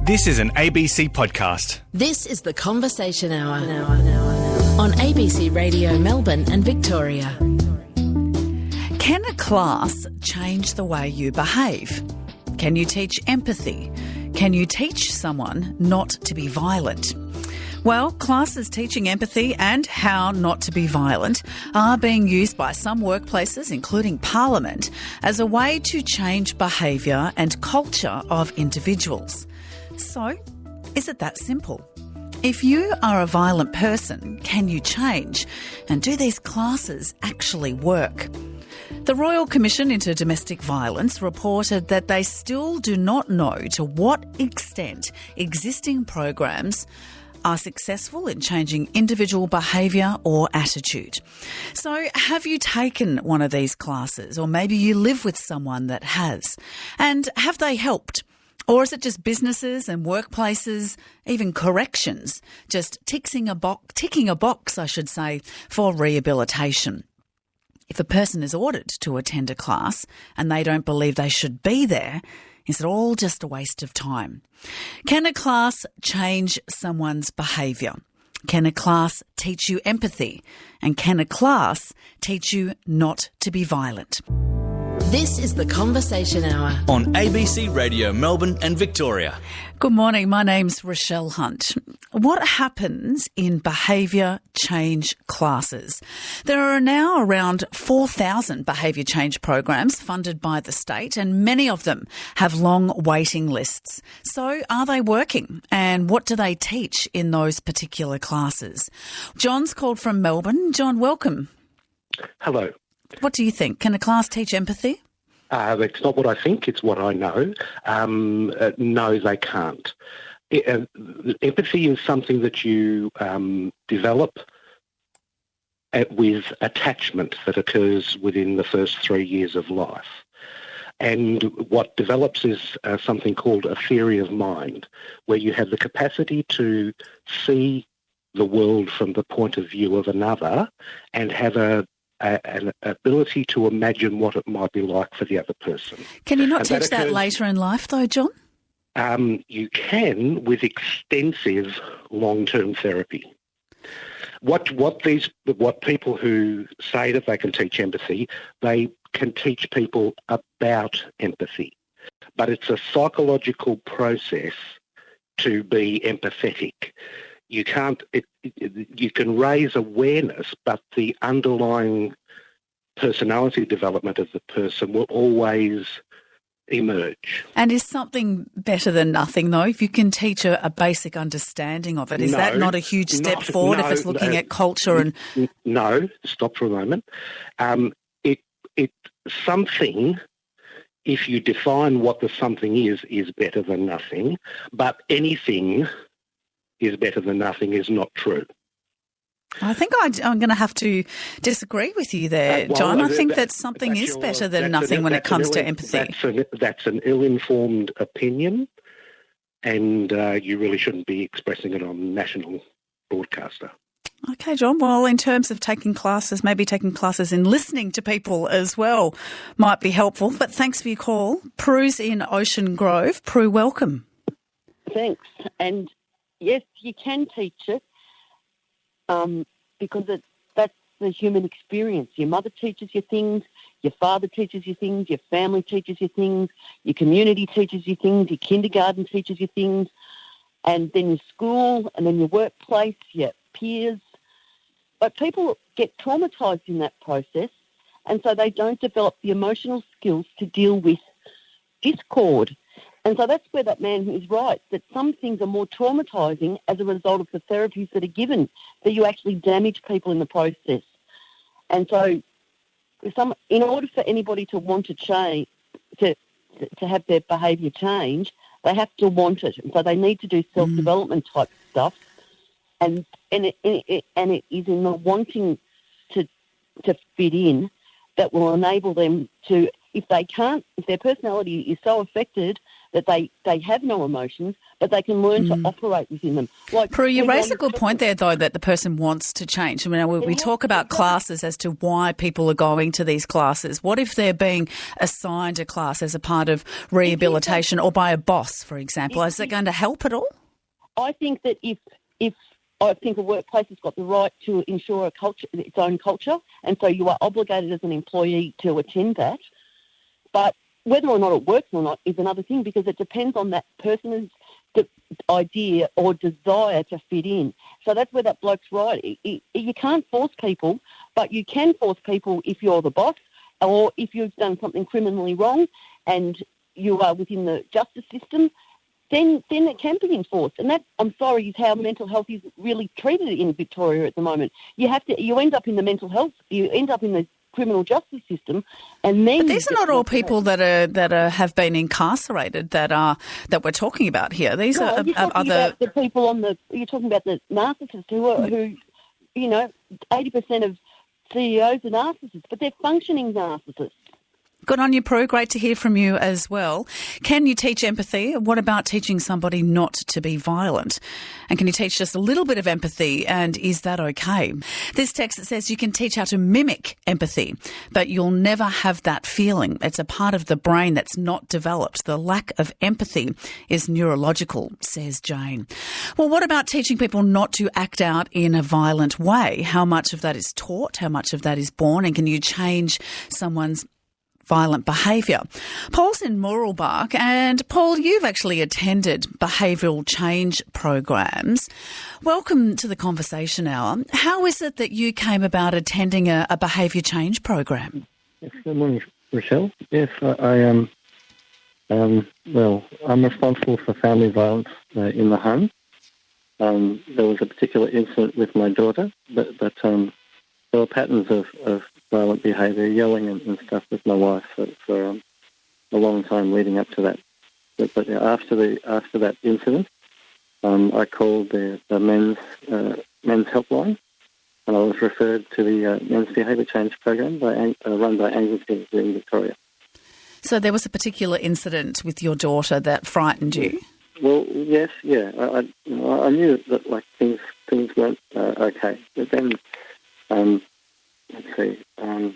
This is an ABC podcast. This is the Conversation Hour on ABC Radio Melbourne and Victoria. Can a class change the way you behave? Can you teach empathy? Can you teach someone not to be violent? Well, classes teaching empathy and how not to be violent are being used by some workplaces, including Parliament, as a way to change behaviour and culture of individuals. So, is it that simple? If you are a violent person, can you change? And do these classes actually work? The Royal Commission into Domestic Violence reported that they still do not know to what extent existing programs are successful in changing individual behaviour or attitude. So have you taken one of these classes, or maybe you live with someone that has? And have they helped? Or is it just businesses and workplaces, even corrections, just ticking a box, for rehabilitation? If a person is ordered to attend a class and they don't believe they should be there, is it all just a waste of time? Can a class change someone's behaviour? Can a class teach you empathy? And can a class teach you not to be violent? This is the Conversation Hour On ABC Radio Melbourne and Victoria. Good morning, my name's Rochelle Hunt. What happens in behaviour change classes? There are now around 4,000 behaviour change programs funded by the state, and many of them have long waiting lists. So are they working? And what do they teach in those particular classes? John's called from Melbourne. John, welcome. Hello. What do you think? Can a class teach empathy? It's not what I think, it's what I know. No, they can't. Empathy is something that you develop with attachment that occurs within the first 3 years of life. And what develops is something called a theory of mind, where you have the capacity to see the world from the point of view of another and have an ability to imagine what it might be like for the other person. Can you not teach that later in life though, John? You can with extensive long-term therapy. What people who say that they can teach empathy, they can teach people about empathy. But it's a psychological process to be empathetic. You can't. You can raise awareness, but the underlying personality development of the person will always emerge. And is something better than nothing, though? If you can teach a basic understanding of it, is that not a huge step forward if it's looking at culture and? No, stop for a moment. It something. If you define what the something is better than nothing. But anything is better than nothing is not true. I think I'm going to have to disagree with you there, John. I think that something is better than nothing when it comes to empathy. That's an ill-informed opinion, and you really shouldn't be expressing it on national broadcaster. Okay, John. Well, in terms of taking classes, maybe taking classes in listening to people as well might be helpful. But thanks for your call. Prue's in Ocean Grove. Prue, welcome. Thanks. And yes, you can teach it because that's the human experience. Your mother teaches you things, your father teaches you things, your family teaches you things, your community teaches you things, your kindergarten teaches you things, and then your school, and then your workplace, your peers. But people get traumatised in that process, and so they don't develop the emotional skills to deal with discord. And so that's where that man is right, that some things are more traumatising as a result of the therapies that are given, that you actually damage people in the process. And so in order for anybody to want to change, to have their behaviour change, they have to want it. And so they need to do self-development type stuff. And it is in the wanting to fit in that will enable them to if their personality is so affected that they have no emotions, but they can learn to operate within them. Like Prue, you raise a good point there, though, that the person wants to change. I mean, we talk about classes as to why people are going to these classes. What if they're being assigned a class as a part of rehabilitation or by a boss, for example? Is it going to help at all? I think that if I think a workplace has got the right to ensure a culture, its own culture, and so you are obligated as an employee to attend that. But whether or not it works or not is another thing, because it depends on that person's idea or desire to fit in. So that's where that bloke's right. You can't force people, but you can force people if you're the boss or if you've done something criminally wrong and you are within the justice system. Then it can be enforced. And that, I'm sorry, is how mental health is really treated in Victoria at the moment. You end up in the mental health, you end up in the criminal justice system, and then... But these are not all people that have been incarcerated that we're talking about here. These are other... About the people you're talking about the narcissists who 80% of CEOs are narcissists, but they're functioning narcissists. Good on you, Prue. Great to hear from you as well. Can you teach empathy? What about teaching somebody not to be violent? And can you teach just a little bit of empathy, and is that okay? This text says you can teach how to mimic empathy, but you'll never have that feeling. It's a part of the brain that's not developed. The lack of empathy is neurological, says Jane. Well, what about teaching people not to act out in a violent way? How much of that is taught? How much of that is born? And can you change someone's violent behaviour? Paul's in Mooroolbark, and Paul, you've actually attended behavioural change programs. Welcome to the Conversation Hour. How is it that you came about attending a behaviour change program? Yes, good morning, Rochelle. Yes, I am. I'm responsible for family violence in the home. There was a particular incident with my daughter, but there were patterns of violent behaviour, yelling and stuff with my wife for a long time leading up to that. But after that incident, I called the men's helpline, and I was referred to the men's behaviour change program run by Anglican in Victoria. So there was a particular incident with your daughter that frightened you? Well, yes, yeah. I knew that things weren't okay, but then. Let's see. I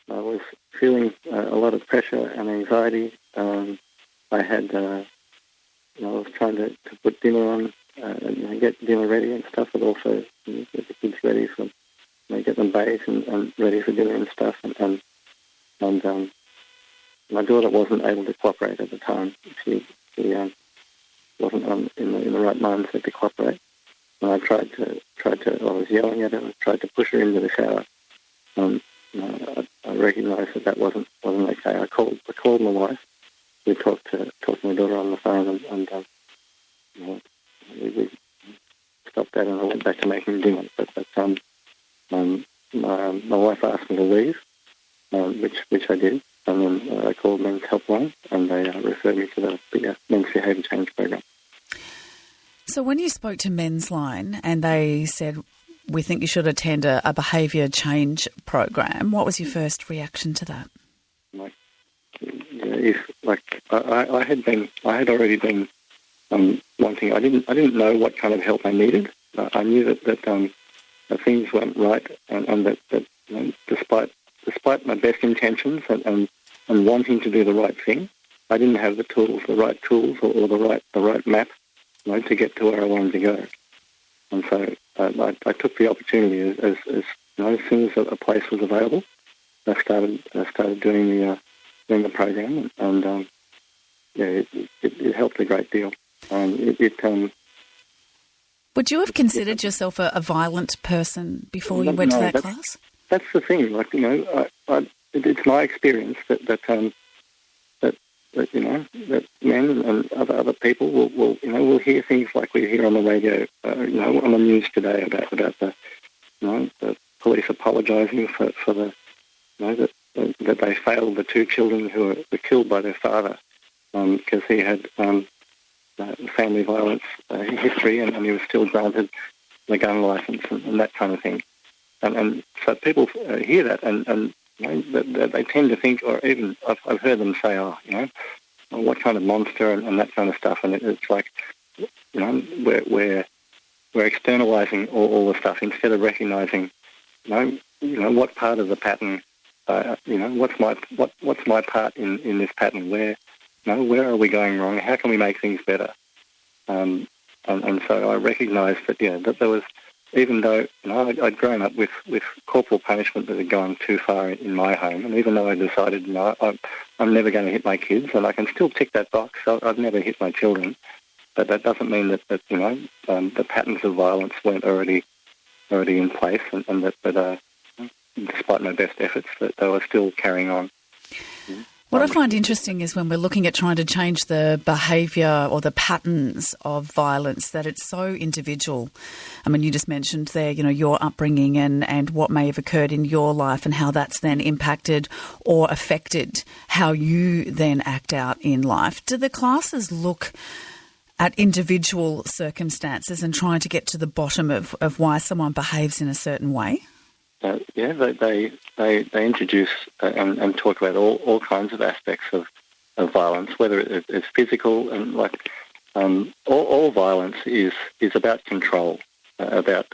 was feeling a lot of pressure and anxiety. I was trying to put dinner on, get dinner ready and stuff, but also get the kids ready for, get them bathed and ready for dinner and stuff. And my daughter wasn't able to cooperate at the time. She wasn't in the right mindset to cooperate. And I I was yelling at her, I tried to push her into the shower. I recognised that wasn't okay. I called my wife. We talked to my daughter on the phone, and we stopped that, and I went back to making dinner. But my wife asked me to leave, which I did, and then I called Men's Helpline, and they referred me to the Men's Behaviour Change program. So when you spoke to Men's Line and they said, we think you should attend a behaviour change program, what was your first reaction to that? I had already been wanting. I didn't know what kind of help I needed. I knew that things weren't right, and that despite my best intentions and wanting to do the right thing, I didn't have the right tools or the right map, to get to where I wanted to go. And so I took the opportunity as soon as a place was available. I started doing the program, and it helped a great deal. Would you have considered yourself a violent person before you went to that class? That's the thing. It's my experience that men and other people will hear things like we hear on the radio, on the news today about the police apologising for the that they failed the two children who were killed by their father because he had family violence history and he was still granted the gun licence and that kind of thing. And so people hear that and they tend to think, or even I've heard them say, what kind of monster and that kind of stuff. And it's like, we're externalizing all the stuff instead of recognizing, what part of the pattern, what's my part in this pattern? Where are we going wrong? How can we make things better? And so I recognised that that there was, even though I'd grown up with corporal punishment that had gone too far in my home, and even though I decided I'm never going to hit my kids, and I can still tick that box, I've never hit my children, but that doesn't mean that the patterns of violence weren't already in place, and that despite my best efforts, that they were still carrying on. What I find interesting is when we're looking at trying to change the behaviour or the patterns of violence, that it's so individual. I mean, you just mentioned there, your upbringing and what may have occurred in your life and how that's then impacted or affected how you then act out in life. Do the classes look at individual circumstances and trying to get to the bottom of why someone behaves in a certain way? They introduce and talk about all kinds of aspects of violence, whether it's physical and all violence is about control, about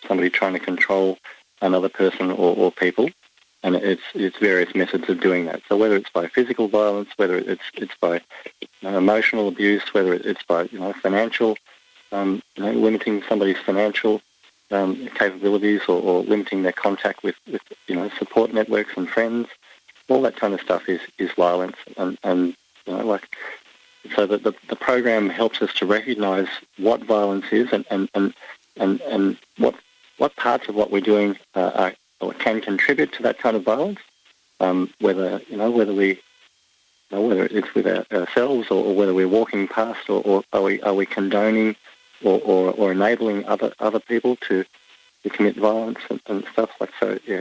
somebody trying to control another person or people, and it's various methods of doing that. So whether it's by physical violence, whether it's by emotional abuse, whether it's by financial, limiting somebody's financial capabilities or limiting their contact with support networks and friends, all that kind of stuff is violence, and so that the program helps us to recognise what violence is and what parts of what we're doing or can contribute to that kind of violence, whether it's with ourselves or whether we're walking past or are we condoning or enabling other people to commit violence and stuff like so. Yeah,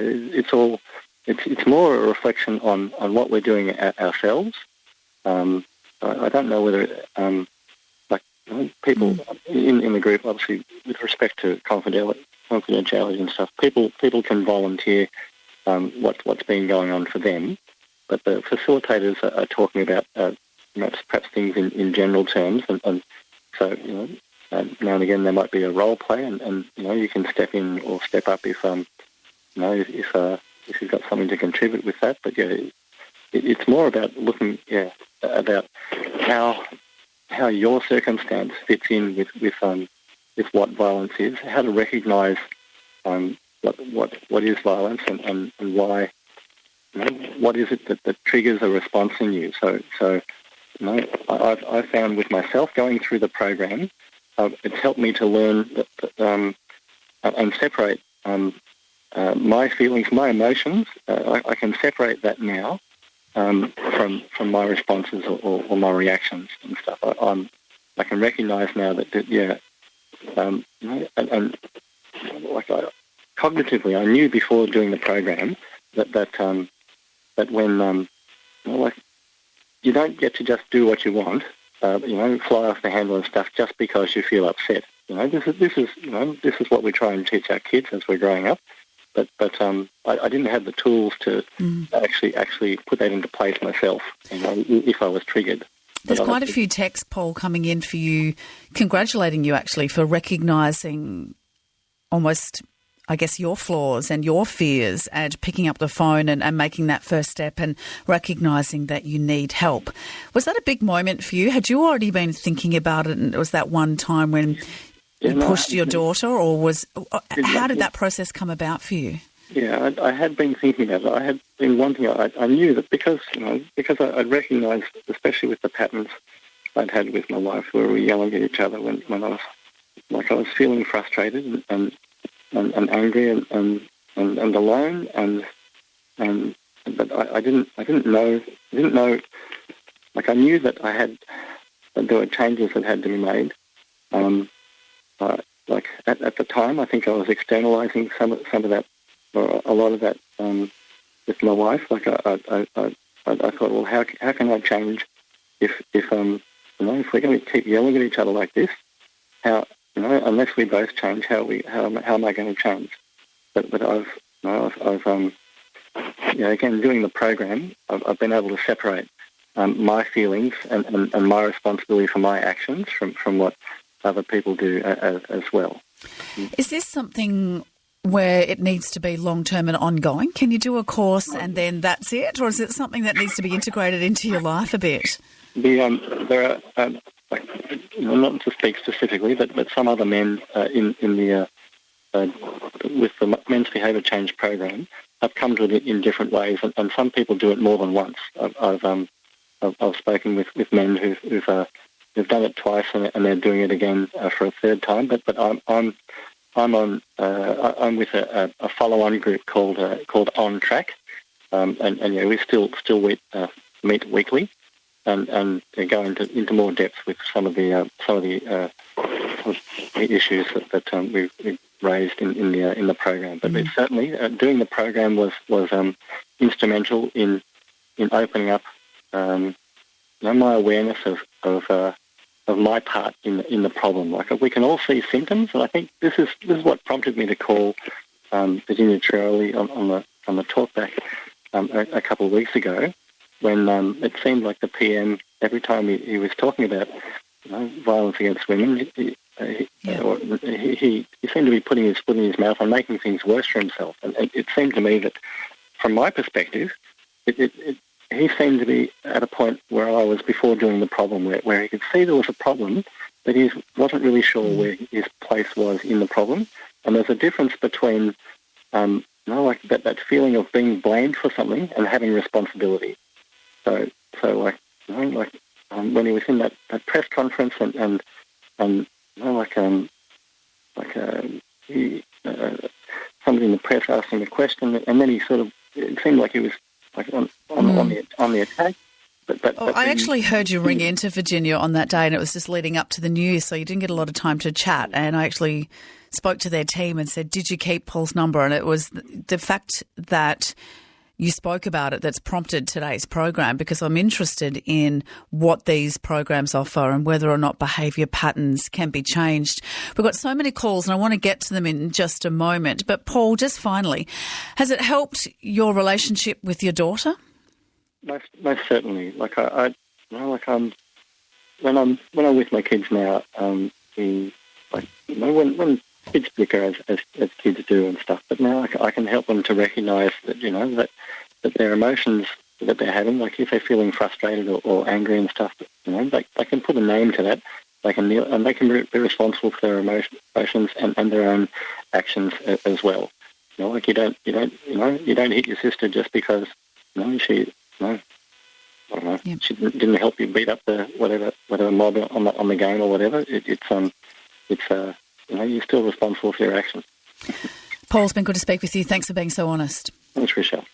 it's more a reflection on what we're doing ourselves. I don't know whether people in the group, obviously with respect to confidentiality and stuff, people can volunteer what's been going on for them, but the facilitators are talking about perhaps things in general terms, and so now and again there might be a role play, and you can step in or step up if you've got something to contribute with that. But it's more about looking about how your circumstance fits in with what violence is, how to recognise what is violence and why. What is it that triggers a response in you? So I've found with myself going through the program, it's helped me to learn and separate my feelings, my emotions. I can separate that now from my responses or my reactions and stuff. I can recognise now that cognitively, I knew before doing the program that when you don't get to just do what you want. Fly off the handle and stuff just because you feel upset. This is what we try and teach our kids as we're growing up. But I didn't have the tools to actually put that into place myself. If I was triggered. There's quite a few texts, Paul, coming in for you, congratulating you actually for recognising almost, I guess, your flaws and your fears and picking up the phone and making that first step and recognising that you need help. Was that a big moment for you? Had you already been thinking about it, and was that one time when you pushed your daughter, or how did that process come about for you? Yeah, I had been thinking about it. I had been wanting. I knew that because I'd recognised, especially with the patterns I'd had with my wife, where we were yelling at each other when I was feeling frustrated and angry and alone but I didn't know. Like I knew that there were changes that had to be made. Like at the time, I think I was externalising some of that, or a lot of that, with my wife. Like I thought, well, how can I change if we're going to keep yelling at each other like this? How? Unless we both change, how am I going to change? But I've again, doing the program, I've been able to separate my feelings and my responsibility for my actions from what other people do as well. Is this something where it needs to be long-term and ongoing? Can you do a course and then that's it? Or is it something that needs to be integrated into your life a bit? There are, not to speak specifically, but some other men in the with the Men's Behaviour Change program have come to it in different ways, and some people do it more than once. I've spoken with men who've done it twice and they're doing it again for a third time. But I'm with a follow-on group called On Track, and we still meet weekly, and go into more depth with some of the issues that we've raised in the program. But certainly doing the program was instrumental in opening up my awareness of my part in the problem. Like, we can all see symptoms, and I think this is what prompted me to call Virginia Trioli on the talkback a couple of weeks ago, when it seemed like the PM, every time he was talking about violence against women, he seemed to be putting his foot in his mouth and making things worse for himself. And it seemed to me that, from my perspective, he seemed to be at a point where I was before doing the problem, where he could see there was a problem, but he wasn't really sure where his place was in the problem. And there's a difference between that feeling of being blamed for something and having responsibility. So when he was in that press conference and somebody in the press asked him a question, and then he it seemed like he was on the attack. But I actually heard you ring into Virginia on that day, and it was just leading up to the news, so you didn't get a lot of time to chat. And I actually spoke to their team and said, "Did you keep Paul's number?" And it was the fact that you spoke about it that's prompted today's program, because I'm interested in what these programs offer and whether or not behaviour patterns can be changed. We've got so many calls and I want to get to them in just a moment. But Paul, just finally, has it helped your relationship with your daughter? Most certainly. When I'm with my kids now, when kids bicker as kids do and stuff, but now I can help them to recognise that that their emotions that they're having, like if they're feeling frustrated or angry and stuff, they can put a name to that. They can kneel, and they can be responsible for their emotions and their own actions as well. You don't hit your sister just because she didn't help you beat up the whatever mob on the game or whatever. You're still responsible for your actions. Paul, it's been good to speak with you. Thanks for being so honest. Thanks, Rochelle.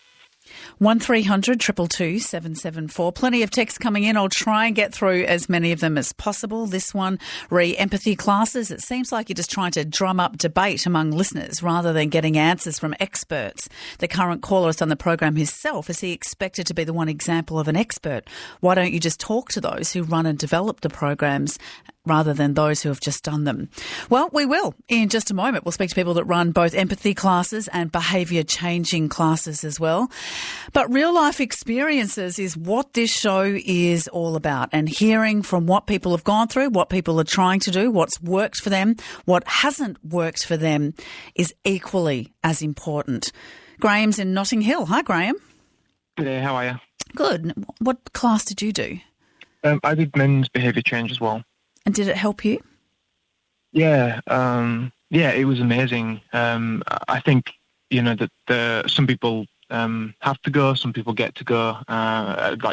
1300 222 774. Plenty of texts coming in. I'll try and get through as many of them as possible. This one, empathy classes. It seems like you're just trying to drum up debate among listeners rather than getting answers from experts. The current caller has done the program himself. Is he expected to be the one example of an expert? Why don't you just talk to those who run and develop the programs rather than those who have just done them? Well, we will. In just a moment, we'll speak to people that run both empathy classes and behaviour changing classes as well. But real life experiences is what this show is all about, and hearing from what people have gone through, what people are trying to do, what's worked for them, what hasn't worked for them is equally as important. Graham's in Notting Hill. Hi, Graham. Hey there, how are you? Good. What class did you do? I did men's behaviour change as well. And did it help you? Yeah, it was amazing. I think, that some people have to go, some people get to go,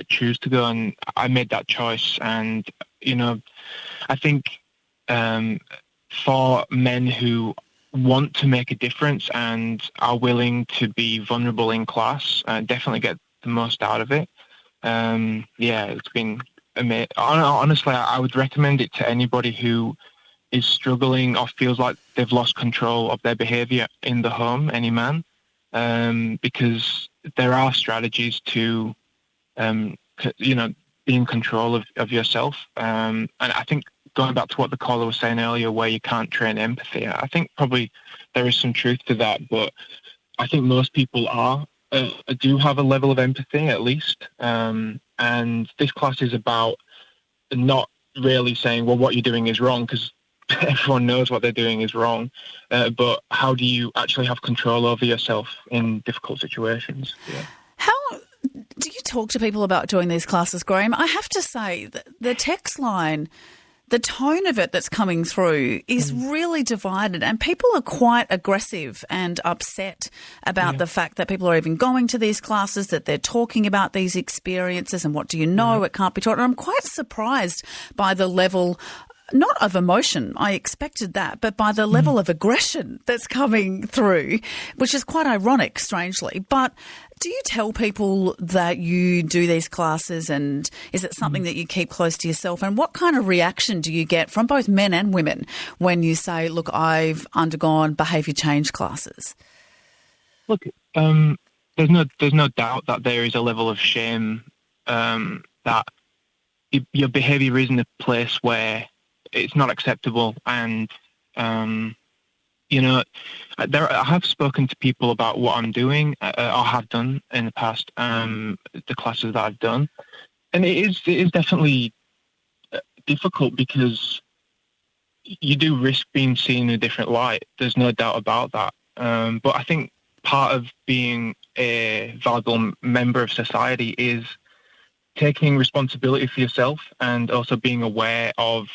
choose to go, and I made that choice. And, I think for men who want to make a difference and are willing to be vulnerable in class, definitely get the most out of it. It's been amazing. Honestly, I would recommend it to anybody who is struggling or feels like they've lost control of their behaviour in the home, any man, because there are strategies to, be in control of yourself. And I think going back to what the caller was saying earlier, where you can't train empathy, I think probably there is some truth to that, but I think most people are do have a level of empathy at least. And this class is about not really saying, well, what you're doing is wrong, because everyone knows what they're doing is wrong. But how do you actually have control over yourself in difficult situations? Yeah. How do you talk to people about doing these classes, Graham? I have to say that the text line, the tone of it that's coming through is really divided, and people are quite aggressive and upset about the fact that people are even going to these classes, that they're talking about these experiences and what do you know, it can't be taught. And I'm quite surprised by the level, not of emotion, I expected that, but by the level of aggression that's coming through, which is quite ironic, strangely. But do you tell people that you do these classes, and is it something that you keep close to yourself? And what kind of reaction do you get from both men and women when you say, look, I've undergone behaviour change classes? Look, there's no doubt that there is a level of shame that your behaviour is in a place where it's not acceptable, and I have spoken to people about what I'm doing or have done in the past, the classes that I've done, and it is definitely difficult because you do risk being seen in a different light. There's no doubt about that. But I think part of being a valuable member of society is taking responsibility for yourself and also being aware of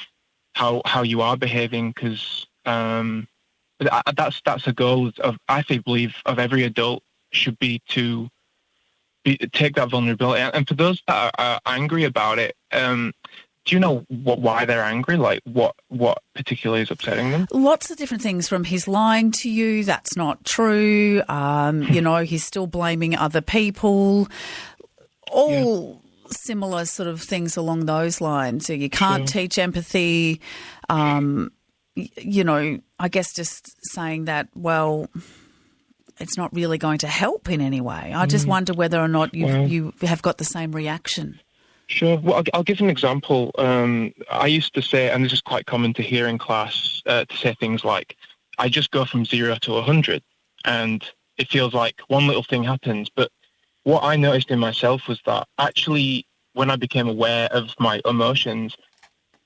how you are behaving, because that's a goal of, I believe, of every adult should be to take that vulnerability. And for those that are angry about it, do you know why they're angry? Like what particularly is upsetting them? Lots of different things, from he's lying to you, that's not true. He's still blaming other people. All similar sort of things along those lines. So you can't teach empathy. I guess just saying that, well, it's not really going to help in any way. I just wonder whether or not you have got the same reaction. Sure. Well, I'll give an example. I used to say, and this is quite common to hear in class, to say things like, I just go from 0 to 100, and it feels like one little thing happens. But what I noticed in myself was that actually when I became aware of my emotions,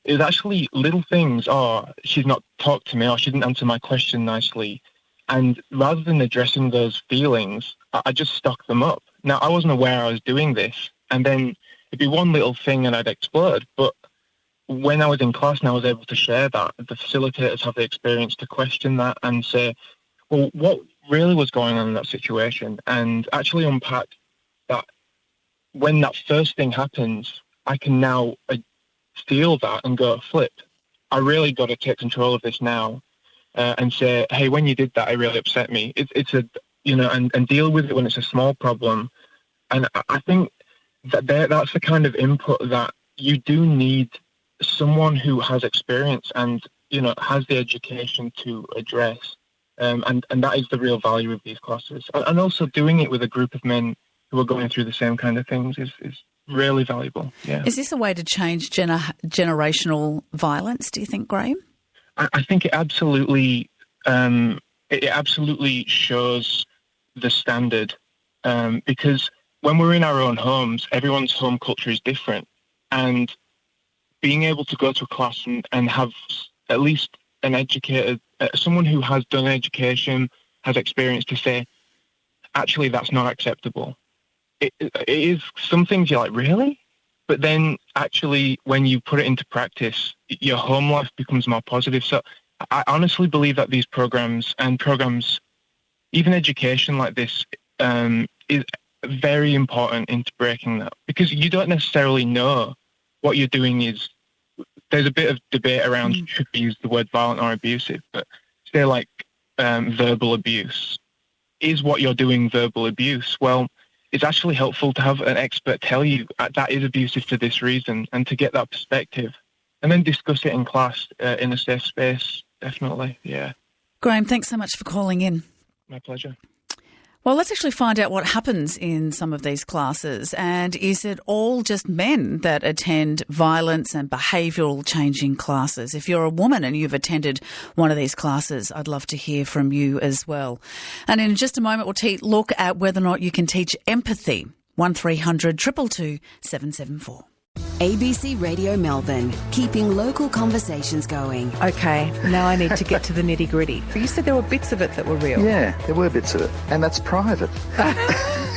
it was actually little things. Oh, she's not talked to me, or she didn't answer my question nicely. And rather than addressing those feelings, I just stocked them up. Now, I wasn't aware I was doing this, and then it'd be one little thing and I'd explode. But when I was in class and I was able to share that, the facilitators have the experience to question that and say, well, what really was going on in that situation? And actually unpack that when that first thing happens, I can now feel that and go, flip, I really got to take control of this now, and say, hey, when you did that, it really upset me. And deal with it when it's a small problem. And I think that's the kind of input that you do need someone who has experience and, has the education to address. And that is the real value of these classes. And also doing it with a group of men who are going through the same kind of things is really valuable. Yeah. Is this a way to change generational violence, do you think, Graham? I think it absolutely shows the standard, because when we're in our own homes, everyone's home culture is different, and being able to go to a class and have at least an educated, someone who has done education, has experience, to say, actually, that's not acceptable. It is some things you're like, really? But then actually, when you put it into practice, your home life becomes more positive. So I honestly believe that these programs, even education like this, is very important into breaking that, because you don't necessarily know what you're doing is. There's a bit of debate around should we use the word violent or abusive, but say like verbal abuse. Is what you're doing verbal abuse? Well, it's actually helpful to have an expert tell you that is abusive for this reason, and to get that perspective, and then discuss it in class in a safe space. Definitely, yeah. Graham, thanks so much for calling in. My pleasure. Well, let's actually find out what happens in some of these classes. And is it all just men that attend violence and behavioural changing classes? If you're a woman and you've attended one of these classes, I'd love to hear from you as well. And in just a moment, we'll look at whether or not you can teach empathy. 1300 222 774. ABC Radio Melbourne, keeping local conversations going. Okay, now I need to get to the nitty-gritty. You said there were bits of it that were real. Yeah, there were bits of it, and that's private.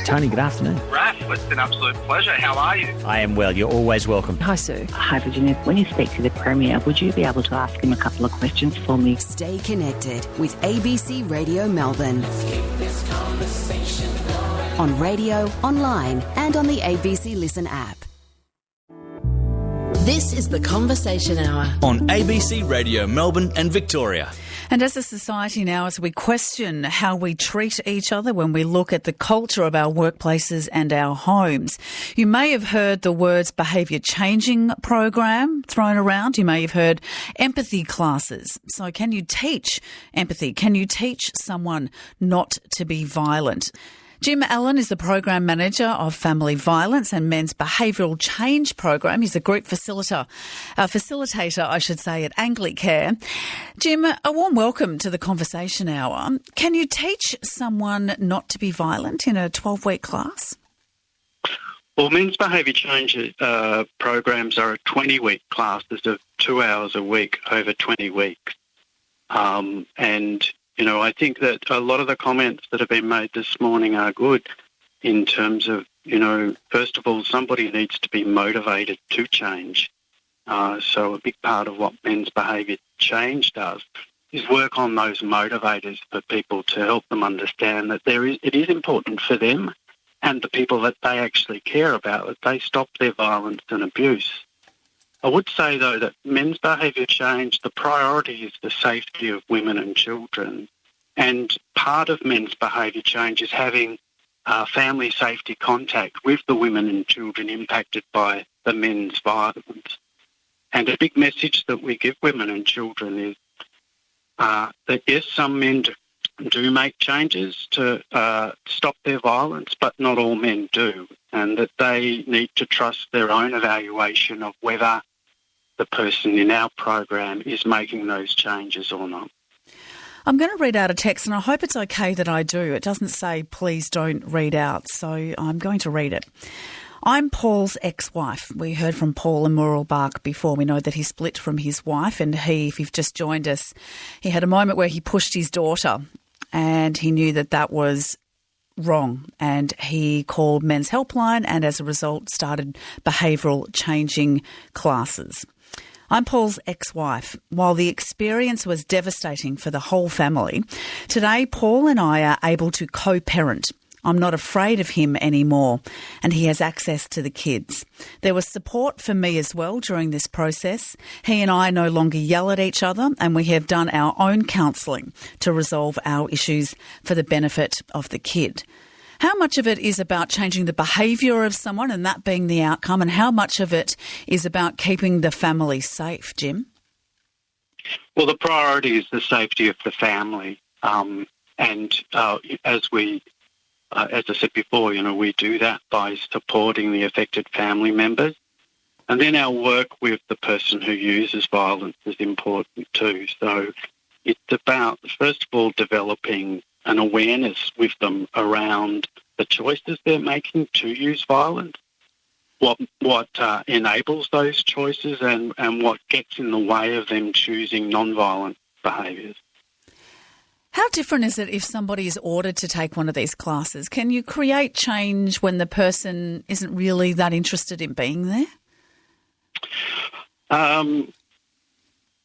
Tony, good afternoon. Raph, it's an absolute pleasure. How are you? I am well. You're always welcome. Hi, Sue. Hi, Virginia. When you speak to the Premier, would you be able to ask him a couple of questions for me? Stay connected with ABC Radio Melbourne. Let's keep this conversation going. On radio, online, and on the ABC Listen app. This is the Conversation Hour on ABC Radio Melbourne and Victoria. And as a society now, as we question how we treat each other when we look at the culture of our workplaces and our homes, you may have heard the words behaviour changing program thrown around. You may have heard empathy classes. So can you teach empathy? Can you teach someone not to be violent? Jim Allen is the Program Manager of Family Violence and Men's Behavioural Change Program. He's a group facilitator, at Anglicare. Jim, a warm welcome to the Conversation Hour. Can you teach someone not to be violent in a 12-week class? Well, men's behaviour change programs are 20-week classes of 2 hours a week over 20 weeks. I think that a lot of the comments that have been made this morning are good in terms of, first of all, somebody needs to be motivated to change. So a big part of what men's behaviour change does is work on those motivators for people to help them understand that it is important for them and the people that they actually care about that they stop their violence and abuse. I would say, though, that men's behaviour change, the priority is the safety of women and children. And part of men's behaviour change is having family safety contact with the women and children impacted by the men's violence. And a big message that we give women and children is that, yes, some men do make changes to stop their violence, but not all men do, and that they need to trust their own evaluation of whether the person in our program is making those changes or not. I'm going to read out a text, and I hope it's okay that I do. It doesn't say, please don't read out, so I'm going to read it. I'm Paul's ex-wife. We heard from Paul in Murrelbark before. We know that he split from his wife, and if you've just joined us, he had a moment where he pushed his daughter, and he knew that that was wrong, and he called Men's Helpline and as a result started behavioural changing classes. I'm Paul's ex-wife. While the experience was devastating for the whole family, today Paul and I are able to co-parent. I'm not afraid of him anymore, and he has access to the kids. There was support for me as well during this process. He and I no longer yell at each other, and we have done our own counselling to resolve our issues for the benefit of the kid. How much of it is about changing the behaviour of someone and that being the outcome, and how much of it is about keeping the family safe, Jim? Well, the priority is the safety of the family. As I said before, we do that by supporting the affected family members. And then our work with the person who uses violence is important too. So it's about, first of all, developing an awareness with them around the choices they're making to use violence, what enables those choices and what gets in the way of them choosing non-violent behaviours. How different is it if somebody is ordered to take one of these classes? Can you create change when the person isn't really that interested in being there? Well,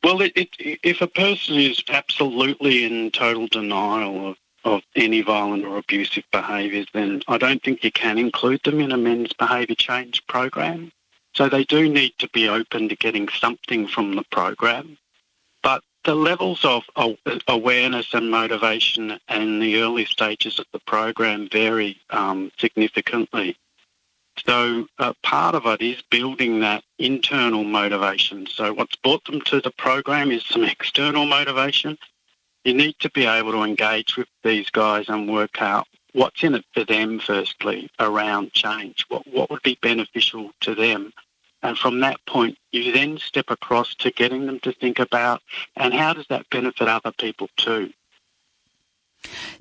if a person is absolutely in total denial of any violent or abusive behaviours, then I don't think you can include them in a men's behaviour change program. So they do need to be open to getting something from the program. But the levels of awareness and motivation in the early stages of the program vary significantly. So part of it is building that internal motivation. So what's brought them to the program is some external motivation. You need to be able to engage with these guys and work out what's in it for them, firstly, around change. What would be beneficial to them? And from that point, you then step across to getting them to think about, and how does that benefit other people too?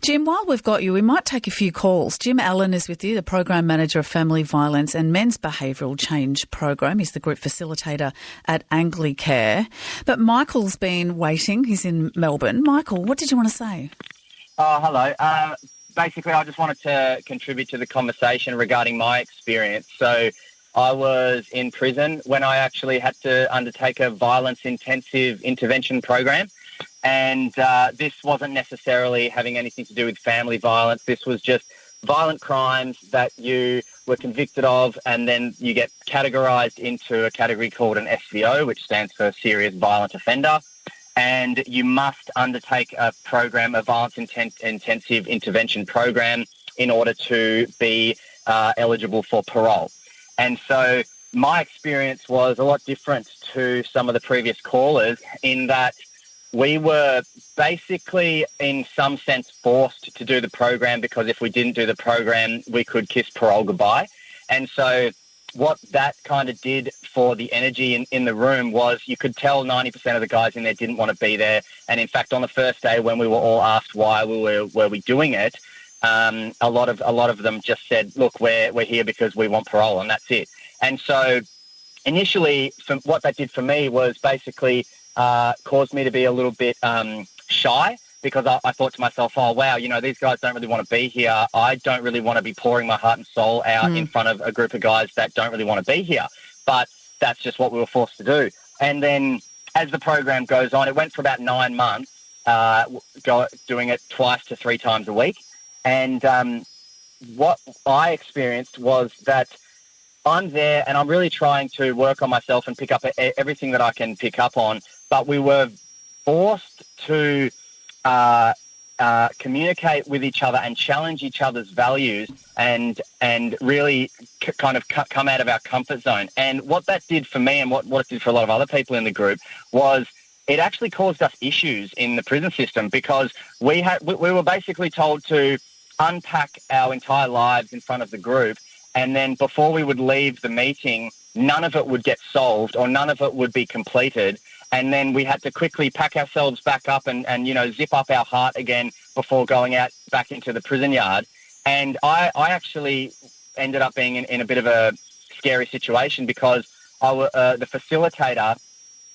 Jim, while we've got you, we might take a few calls. Jim Allen is with you, the Program Manager of Family Violence and Men's Behavioural Change Program. He's the Group Facilitator at Anglicare. But Michael's been waiting. He's in Melbourne. Michael, what did you want to say? Oh, hello. Basically, I just wanted to contribute to the conversation regarding my experience. So I was in prison when I actually had to undertake a violence intensive intervention program. And this wasn't necessarily having anything to do with family violence. This was just violent crimes that you were convicted of, and then you get categorised into a category called an SVO, which stands for Serious Violent Offender. And you must undertake a program, a violence intensive intervention program, in order to be eligible for parole. And so my experience was a lot different to some of the previous callers in that we were basically, in some sense, forced to do the program, because if we didn't do the program, we could kiss parole goodbye. And so what that kind of did for the energy in the room was you could tell 90% of the guys in there didn't want to be there. And in fact, on the first day when we were all asked why were we doing it, a lot of them just said, look, we're here because we want parole, and that's it. And so initially, what that did for me was basically caused me to be a little bit shy, because I thought to myself, oh, wow, these guys don't really want to be here. I don't really want to be pouring my heart and soul out in front of a group of guys that don't really want to be here. But that's just what we were forced to do. And then as the program goes on, it went for about 9 months, doing it 2 to 3 times a week. And what I experienced was that I'm there and I'm really trying to work on myself and pick up everything that I can pick up on. But we were forced to communicate with each other and challenge each other's values and really kind of come out of our comfort zone. And what that did for me, and what it did for a lot of other people in the group, was it actually caused us issues in the prison system, because we were basically told to unpack our entire lives in front of the group, and then before we would leave the meeting, none of it would get solved or none of it would be completed. And then we had to quickly pack ourselves back up and zip up our heart again before going out back into the prison yard. And I actually ended up being in a bit of a scary situation, because the facilitator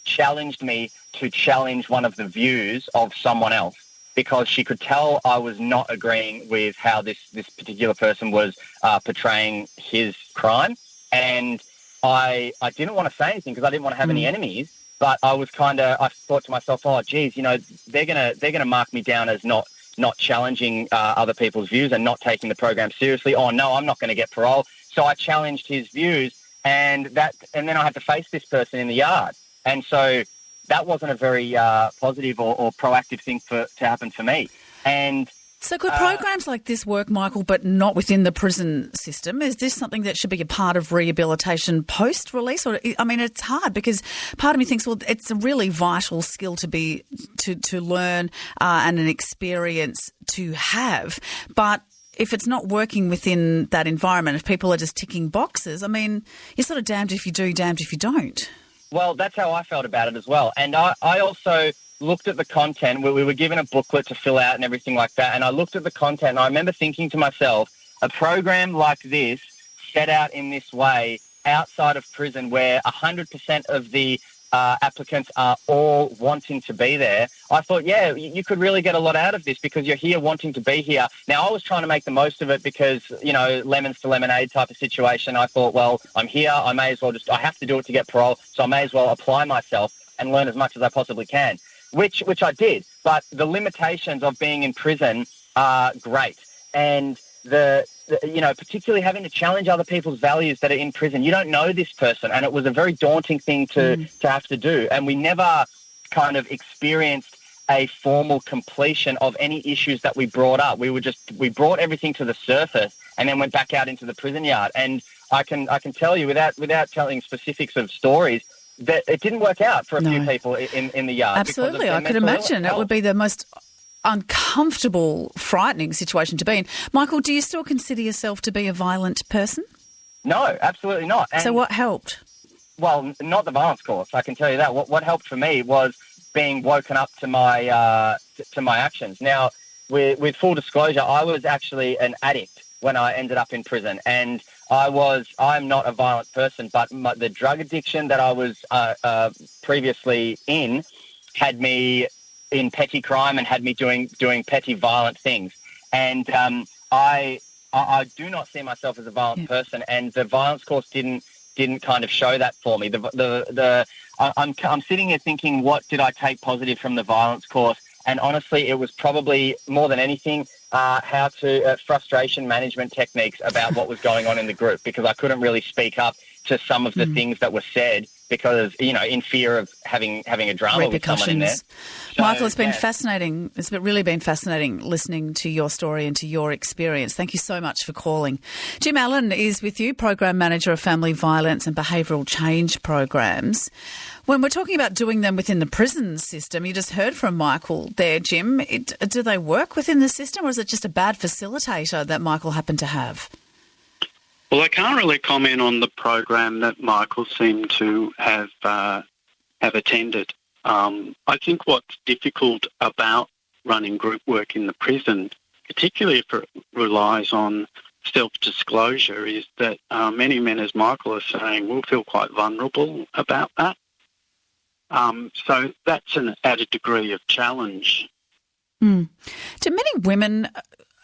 challenged me to challenge one of the views of someone else, because she could tell I was not agreeing with how this particular person was portraying his crime. And I didn't want to say anything because I didn't want to have any enemies. But I thought to myself, oh, geez, they're gonna mark me down as not challenging other people's views and not taking the program seriously. Oh no, I'm not going to get parole. So I challenged his views, and then I had to face this person in the yard. And so that wasn't a very positive or proactive thing to happen for me. And so could programs like this work, Michael, but not within the prison system? Is this something that should be a part of rehabilitation post-release? Or, I mean, it's hard, because part of me thinks, well, it's a really vital skill to learn and an experience to have. But if it's not working within that environment, if people are just ticking boxes, I mean, you're sort of damned if you do, damned if you don't. Well, that's how I felt about it as well. And I also looked at the content. We were given a booklet to fill out and everything like that. And I looked at the content and I remember thinking to myself, a program like this set out in this way outside of prison, where 100% of the applicants are all wanting to be there, I thought, yeah, you could really get a lot out of this, because you're here wanting to be here. Now, I was trying to make the most of it because, lemons to lemonade type of situation. I thought, well, I'm here. I may as well I have to do it to get parole, so I may as well apply myself and learn as much as I possibly can, which I did. But the limitations of being in prison are great. And particularly having to challenge other people's values that are in prison. You don't know this person, and it was a very daunting thing to have to do. And we never kind of experienced a formal completion of any issues that we brought up. We brought everything to the surface and then went back out into the prison yard. And I can tell you, without telling specifics of stories, that it didn't work out for a few people in the yard. Absolutely, I could imagine it would be the most uncomfortable, frightening situation to be in. Michael, do you still consider yourself to be a violent person? No, absolutely not. And, so what helped? Well, not the violence course, I can tell you that. What helped for me was being woken up to my actions. Now, with full disclosure, I was actually an addict when I ended up in prison, and I'm not a violent person, but the drug addiction that I was previously in had me in petty crime and had me doing petty violent things. And I do not see myself as a violent person, and the violence course didn't kind of show that for me. I'm sitting here thinking, what did I take positive from the violence course? And honestly, it was probably more than anything how to frustration management techniques about what was going on in the group, because I couldn't really speak up to some of the things that were said because, in fear of having a drama with someone in there. So, Michael, it's been fascinating. It's really been fascinating listening to your story and to your experience. Thank you so much for calling. Jim Allen is with you, Program Manager of Family Violence and Behavioural Change Programs. When we're talking about doing them within the prison system, you just heard from Michael there, Jim. Do they work within the system, or is it just a bad facilitator that Michael happened to have? Well, I can't really comment on the program that Michael seemed to have attended. I think what's difficult about running group work in the prison, particularly if it relies on self-disclosure, is that many men, as Michael is saying, will feel quite vulnerable about that. So that's an added degree of challenge. Do many women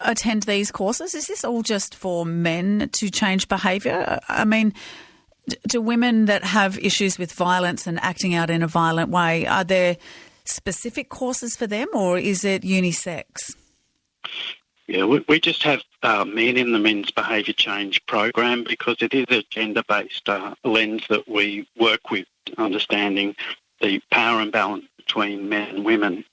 attend these courses? Is this all just for men to change behaviour? I mean, do women that have issues with violence and acting out in a violent way, are there specific courses for them, or is it unisex? Yeah, we just have men in the Men's Behaviour Change program because it is a gender-based lens that we work with, understanding the power imbalance between men and women.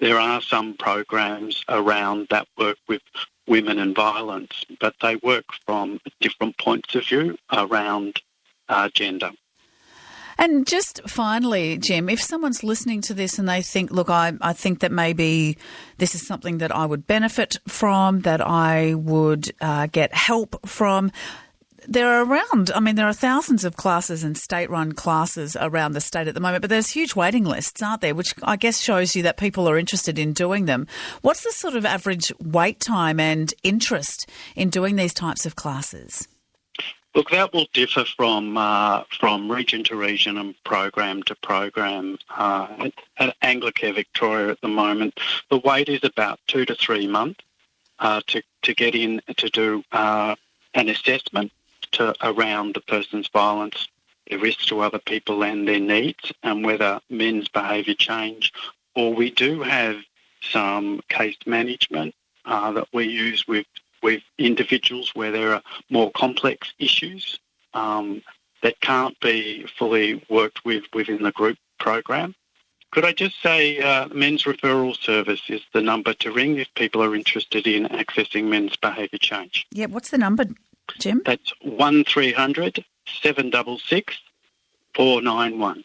There are some programs around that work with women and violence, but they work from different points of view around gender. And just finally, Jim, if someone's listening to this and they think, look, I think that maybe this is something that I would benefit from, that I would get help from, there are thousands of classes and state-run classes around the state at the moment, but there's huge waiting lists, aren't there, which I guess shows you that people are interested in doing them. What's the sort of average wait time and interest in doing these types of classes? Look, that will differ from region to region and program to program. At Anglicare Victoria at the moment, the wait is about 2 to 3 months to get in to do an assessment around the person's violence, their risks to other people and their needs, and whether men's behaviour change. Or we do have some case management that we use with individuals where there are more complex issues that can't be fully worked with within the group program. Could I just say Men's Referral Service is the number to ring if people are interested in accessing men's behaviour change. Yeah, what's the number, Jim? That's 1300 766 491.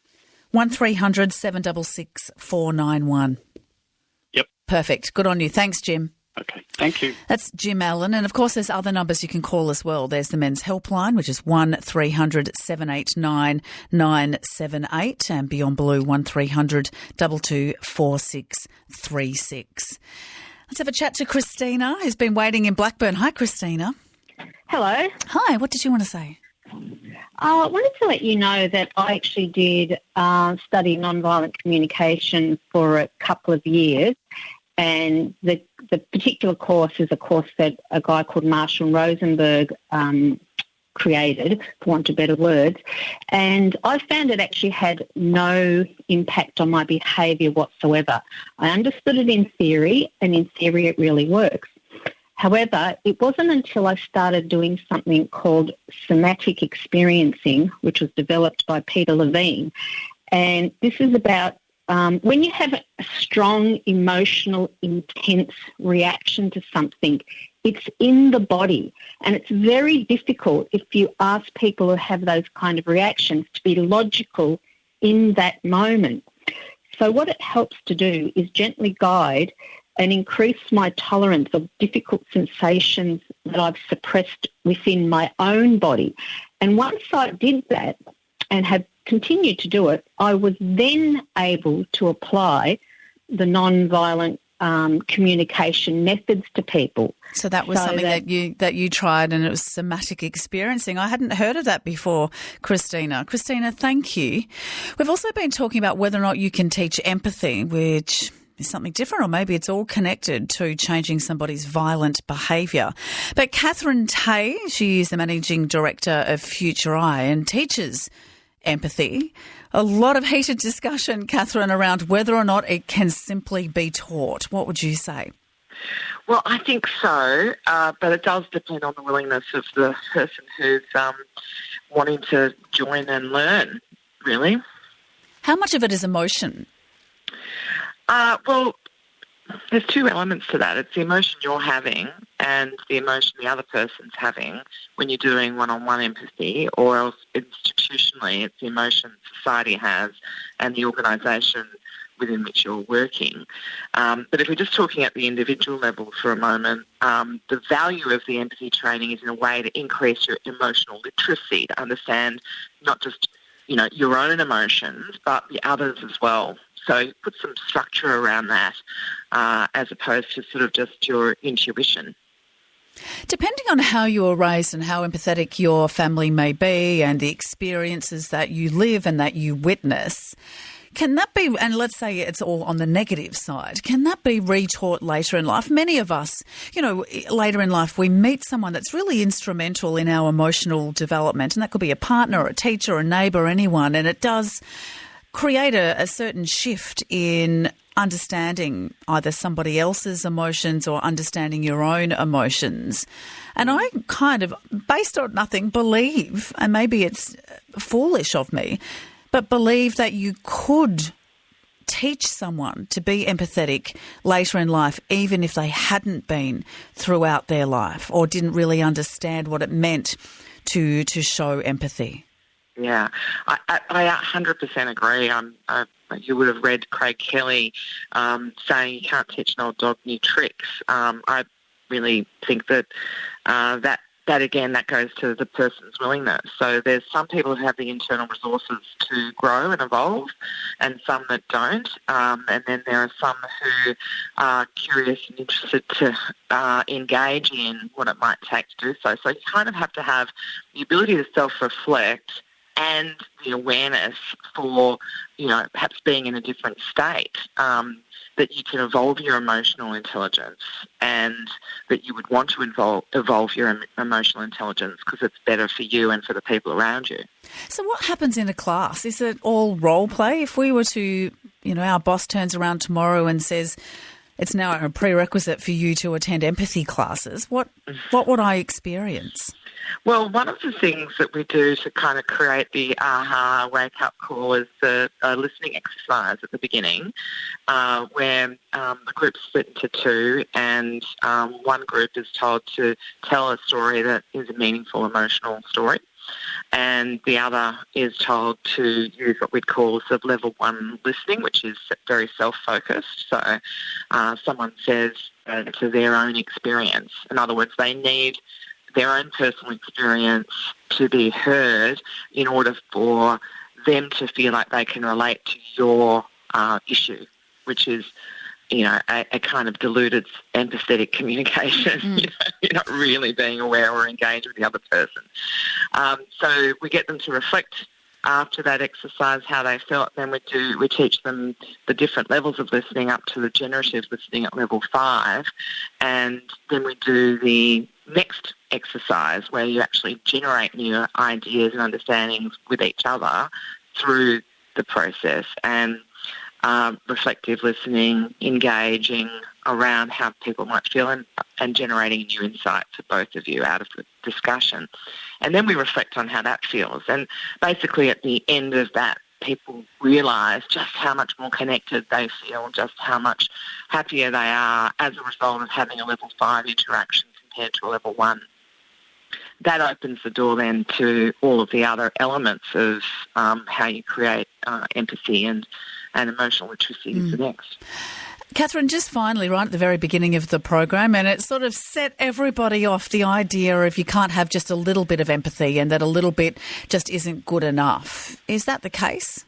1300 766 491. Yep. Perfect. Good on you. Thanks, Jim. Okay, thank you. That's Jim Allen. And, of course, there's other numbers you can call as well. There's the Men's Helpline, which is 1300 789 978, and Beyond Blue 1300 22 4636. Let's have a chat to Christina, who's been waiting in Blackburn. Hi, Christina. Hello. Hi, what did you want to say? I wanted to let you know that I actually did study nonviolent communication for a couple of years, and the particular course is a course that a guy called Marshall Rosenberg created, for want of better words, and I found it actually had no impact on my behaviour whatsoever. I understood it in theory, and in theory it really works. However, it wasn't until I started doing something called somatic experiencing, which was developed by Peter Levine, and this is about when you have a strong, emotional, intense reaction to something, it's in the body, and it's very difficult if you ask people who have those kind of reactions to be logical in that moment. So what it helps to do is gently guide and increased my tolerance of difficult sensations that I've suppressed within my own body. And once I did that and have continued to do it, I was then able to apply the non-violent communication methods to people. So that was something that you tried, and it was somatic experiencing. I hadn't heard of that before, Christina. Christina, thank you. We've also been talking about whether or not you can teach empathy, which is something different, or maybe it's all connected to changing somebody's violent behaviour. But Catherine Tay, she is the Managing Director of Future Eye and teaches empathy. A lot of heated discussion, Catherine, around whether or not it can simply be taught. What would you say? Well, I think so, but it does depend on the willingness of the person who's wanting to join and learn, really. How much of it is emotion? Well, there's two elements to that. It's the emotion you're having and the emotion the other person's having when you're doing one-on-one empathy, or else institutionally it's the emotion society has and the organisation within which you're working. But if we're just talking at the individual level for a moment, the value of the empathy training is in a way to increase your emotional literacy, to understand not just, your own emotions, but the others as well. So put some structure around that as opposed to sort of just your intuition. Depending on how you were raised and how empathetic your family may be and the experiences that you live and that you witness, can that be, and let's say it's all on the negative side, can that be retaught later in life? Many of us, later in life we meet someone that's really instrumental in our emotional development, and that could be a partner, a teacher, a neighbour, anyone, and it does create a certain shift in understanding either somebody else's emotions or understanding your own emotions. And I kind of, based on nothing, believe, and maybe it's foolish of me, but believe that you could teach someone to be empathetic later in life, even if they hadn't been throughout their life or didn't really understand what it meant to show empathy. Yeah, I 100% agree. You would have read Craig Kelly saying you can't teach an old dog new tricks. I really think that that goes to the person's willingness. So there's some people who have the internal resources to grow and evolve, and some that don't. And then there are some who are curious and interested to engage in what it might take to do so. So you kind of have to have the ability to self-reflect and the awareness for, perhaps being in a different state, that you can evolve your emotional intelligence and that you would want to evolve your emotional intelligence because it's better for you and for the people around you. So what happens in a class? Is it all role play? If we were to, our boss turns around tomorrow and says, it's now a prerequisite for you to attend empathy classes, what would I experience? Well, one of the things that we do to kind of create the aha wake-up call is the listening exercise at the beginning, where the group's split into two, and one group is told to tell a story that is a meaningful emotional story, and the other is told to use what we'd call sort of level one listening, which is very self-focused. So someone says to their own experience. In other words, they need their own personal experience to be heard in order for them to feel like they can relate to your issue, which is, a kind of diluted empathetic communication. You're not really being aware or engaged with the other person. So we get them to reflect after that exercise how they felt. Then we teach them the different levels of listening up to the generative listening at level 5, and then we do the next exercise where you actually generate new ideas and understandings with each other through the process, and reflective listening, engaging around how people might feel and generating a new insight for both of you out of the discussion. And then we reflect on how that feels. And basically at the end of that, people realise just how much more connected they feel, just how much happier they are as a result of having a level 5 interaction compared to a level 1. That opens the door then to all of the other elements of how you create empathy and emotional literacy is the next. Catherine, just finally, right at the very beginning of the program, and it sort of set everybody off the idea of you can't have just a little bit of empathy and that a little bit just isn't good enough. Is that the case?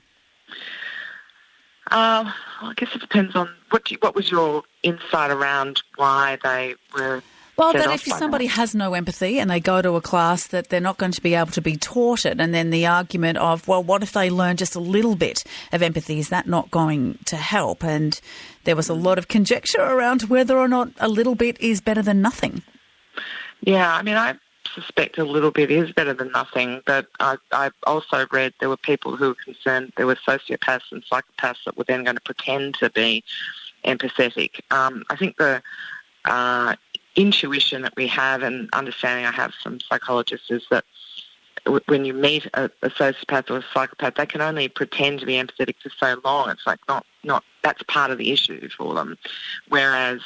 I guess it depends on what was your insight around why they were. Well, that if somebody has no empathy and they go to a class that they're not going to be able to be taught it, and then the argument of, well, what if they learn just a little bit of empathy? Is that not going to help? And there was a lot of conjecture around whether or not a little bit is better than nothing. Yeah, I mean, I suspect a little bit is better than nothing, but I also read there were people who were concerned there were sociopaths and psychopaths that were then going to pretend to be empathetic. I think the intuition that we have and understanding I have from psychologists is that when you meet a sociopath or a psychopath, they can only pretend to be empathetic for so long. It's like not that's part of the issue for them. Whereas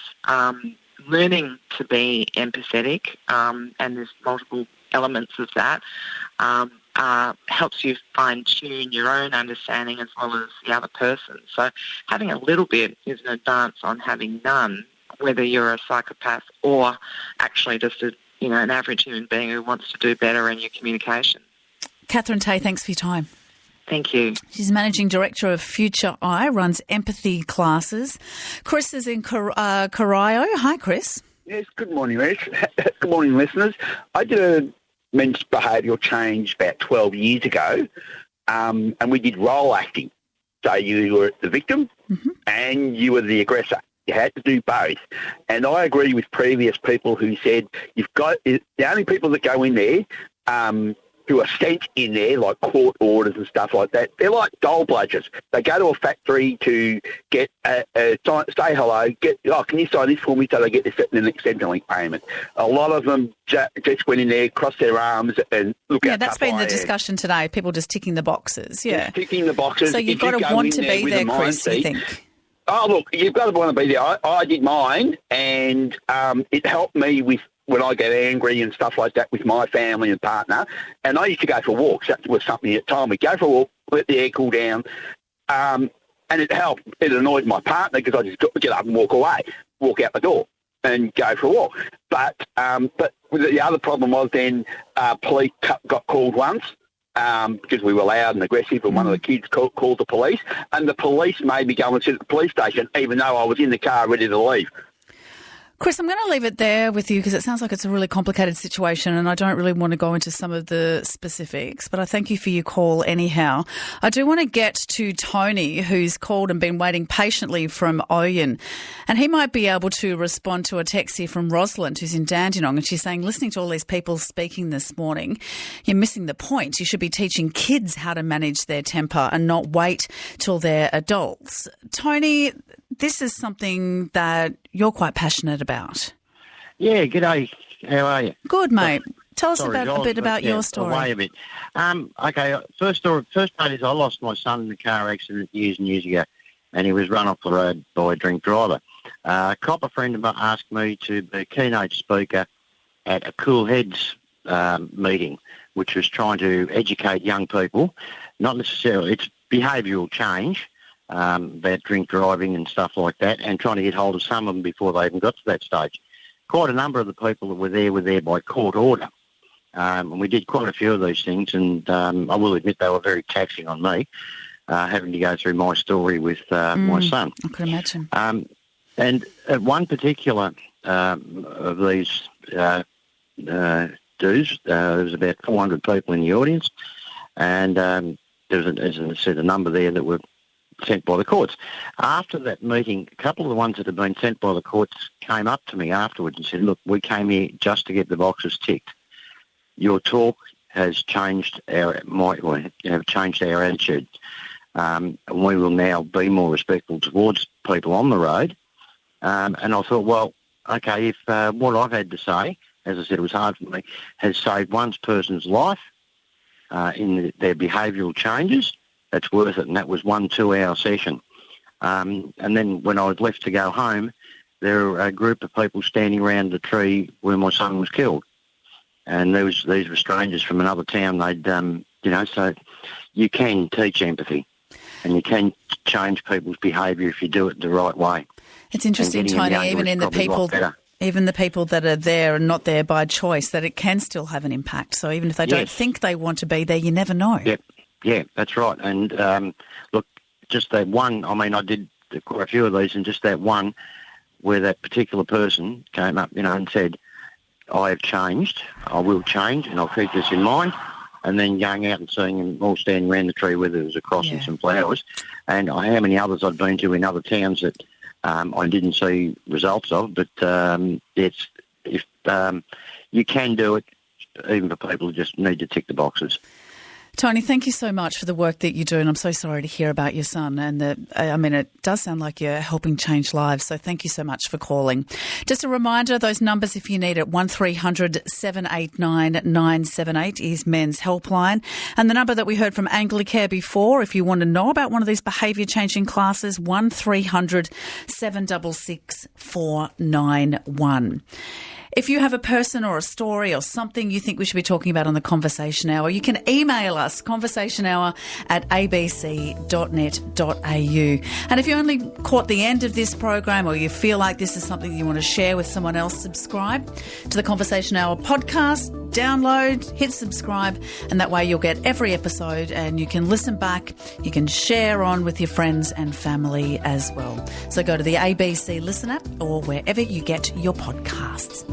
learning to be empathetic, and there's multiple elements of that, helps you fine-tune your own understanding as well as the other person. So having a little bit is an advance on having none, whether you're a psychopath or actually just an average human being who wants to do better in your communication. Catherine Tay, thanks for your time. Thank you. She's Managing Director of Future Eye, runs empathy classes. Chris is in Corio. Hi, Chris. Yes, good morning, Liz. Good morning, listeners. I did a men's behavioural change about 12 years ago, and we did role acting. So you were the victim and you were the aggressor. You had to do both. And I agree with previous people who said the only people that go in there who are sent in there, like court orders and stuff like that, they're like dole bludgers. They go to a factory to get say hello, can you sign this for me, so they get the next Centrelink payment. A lot of them just went in there, crossed their arms and look at. Yeah, that's been the discussion today, people just ticking the boxes. Yeah, just ticking the boxes. So you've got to want to be there, Chris, you think? Oh, look, you've got to want to be there. I did mine, and it helped me with when I get angry and stuff like that with my family and partner. And I used to go for walks. That was something at the time. We'd go for a walk, let the air cool down, and it helped. It annoyed my partner because I just get up and walk away, walk out the door and go for a walk. But the other problem was then police got called once. Because we were loud and aggressive, and one of the kids called the police, and the police made me go and sit at the police station, even though I was in the car ready to leave. Chris, I'm going to leave it there with you because it sounds like it's a really complicated situation and I don't really want to go into some of the specifics, but I thank you for your call anyhow. I do want to get to Tony, who's called and been waiting patiently from Oyen, and he might be able to respond to a text here from Rosalind, who's in Dandenong, and she's saying, listening to all these people speaking this morning, you're missing the point. You should be teaching kids how to manage their temper and not wait till they're adults. Tony, this is something that you're quite passionate about. Yeah, g'day. How are you? Good, mate. Tell us a bit about your story. Away a bit. Okay, first part is I lost my son in a car accident years and years ago, and he was run off the road by a drink driver. A copper friend of mine asked me to be a keynote speaker at a Cool Heads meeting, which was trying to educate young people, not necessarily, it's behavioural change, about drink driving and stuff like that, and trying to get hold of some of them before they even got to that stage. Quite a number of the people that were there by court order. And we did quite a few of these things, and I will admit they were very taxing on me, having to go through my story with my son. I could imagine. And at one particular of these dues, there was about 400 people in the audience, and there was, as I said, a number there that were sent by the courts. After that meeting, a couple of the ones that had been sent by the courts came up to me afterwards and said, look, we came here just to get the boxes ticked. Your talk has changed our attitude. And we will now be more respectful towards people on the road. And I thought, well, okay, if what I've had to say, as I said, it was hard for me, has saved one person's life in their behavioural changes, that's worth it. And that was 1 2-hour session. And then when I was left to go home, there were a group of people standing around the tree where my son was killed. And these were strangers from another town. They'd, so you can teach empathy and you can change people's behaviour if you do it the right way. It's interesting, Tony, even in the people that are there and not there by choice, that it can still have an impact. So even if they don't think they want to be there, you never know. Yep. Yeah, that's right. And look, just that one, I mean, I did quite a few of these, and just that one where that particular person came up, and said, I have changed, I will change, and I'll keep this in mind. And then going out and seeing them all standing around the tree where there was a cross and some flowers. And how many others I've been to in other towns that I didn't see results of. But if you can do it, even for people who just need to tick the boxes. Tony, thank you so much for the work that you do, and I'm so sorry to hear about your son. And it does sound like you're helping change lives, so thank you so much for calling. Just a reminder, those numbers, if you need it, 1300 789 978 is Men's Helpline. And the number that we heard from Anglicare before, if you want to know about one of these behaviour changing classes, 1300 766 491. If you have a person or a story or something you think we should be talking about on the Conversation Hour, you can email us, conversationhour@abc.net.au. And if you only caught the end of this program, or you feel like this is something you want to share with someone else, subscribe to the Conversation Hour podcast, download, hit subscribe, and that way you'll get every episode and you can listen back, you can share on with your friends and family as well. So go to the ABC Listen app or wherever you get your podcasts.